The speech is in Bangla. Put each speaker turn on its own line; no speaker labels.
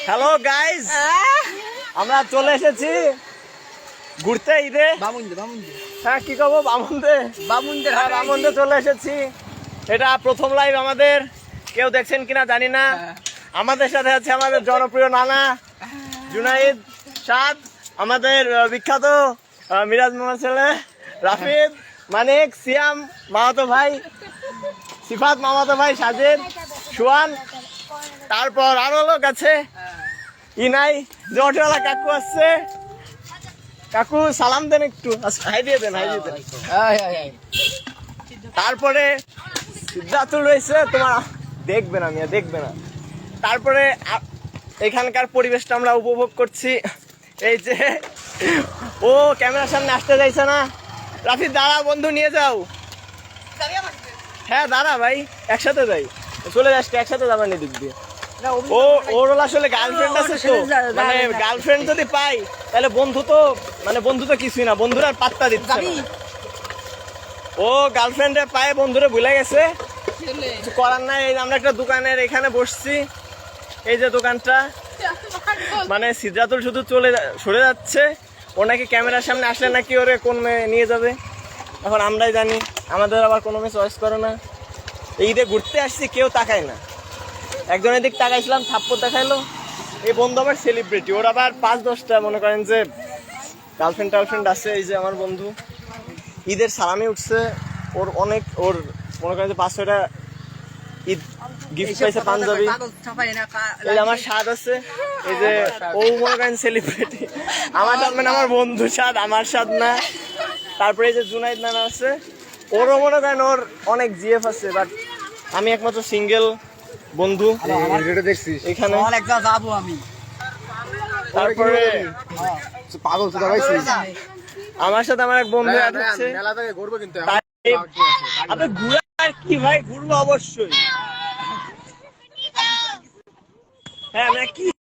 হ্যালো গাইস, আমরা চলে এসেছি ঘুরতে ঈদে। হ্যাঁ কি করবো, বামুনদে চলে এসেছি। এটা প্রথম লাইভ আমাদের, কেউ দেখছেন কিনা জানি না। আমাদের সাথে আছে আমাদের জনপ্রিয় নানা জুনাইদ সাদ, আমাদের বিখ্যাত মিরাজ মামার ছেলে রাফিদ, মানিক, সিয়াম মামাতো ভাই, সিফাত মামাতো ভাই, সাজেদ, সুয়ান, তারপর আরো লোক আছে। ইনাই জটিওয়ালা কাকু আসছে। কাকু সালাম দেন, একটু হাই দিয়ে দেন, হাই দিয়ে দেন। তারপরে সিদ্ধাতুল রয়েছে, তোমার দেখবে না মিয়া, দেখবে না। তারপরে এখানকার পরিবেশটা আমরা উপভোগ করছি। এই যে ও ক্যামেরার সামনে আসতে চাইছে না। রাফি দাঁড়া, বন্ধু নিয়ে যাও। হ্যাঁ দাঁড়া ভাই, একসাথে যাই, চলে যাচ্ছে, একসাথে যাবেন এদিক দিয়ে। ও ওর আসলে গার্লফ্রেন্ড আছে তো, মানে গার্লফ্রেন্ড যদি পাই তাহলে বন্ধু তো মানে বন্ধু তো কিছুই না, বন্ধুরা পাত্তা দিচ্ছে না। ও গার্লফ্রেন্ডের পায়ে বন্ধুরে ভুলে গেছে, কিছু করার নাই। এই আমরা একটা দোকানের এখানে বসছি, এই যে দোকানটা, মানে সিদ্ধাতুল শুধু সরে যাচ্ছে। ও নাকি ক্যামেরার সামনে আসলে নাকি ওরে কোন মেয়ে নিয়ে যাবে, এখন আমরাই জানি। আমাদের আবার কোনো মেয়ে চয়েস করে না। এই ঈদে ঘুরতে আসছি, কেউ তাকায় না। একজনের দিক তাকাইছিলাম, থাপ্পড় দেখাইলো। এই বন্ধু আবার সেলিব্রিটি, ওর আবার 5-10টা মনে করেন যে গার্লফ্রেন্ড আছে। এই যে আমার বন্ধু ঈদের সালামি উঠছে, ওর অনেক, ওর মনে করেন যে 5-6টা ঈদ গিফট পাইছে, পাঞ্জাবি। এই আমার স্বাদ আছে, এই যে ও মনে করেন সেলিব্রিটি। আমার স্বাদ মানে আমার বন্ধু স্বাদ, আমার স্বাদ না। তারপরে এই যে জুনাইদ নানা আছে, ওরও মনে করেন ওর অনেক জিএফ আছে, বাট আমি একমাত্র সিঙ্গেল বন্ধু এখানে। তারপরে আমার সাথে আমার এক বন্ধু আছে। আপনি ঘুরার কি ভাই, ঘুরবো অবশ্যই। হ্যাঁ, কি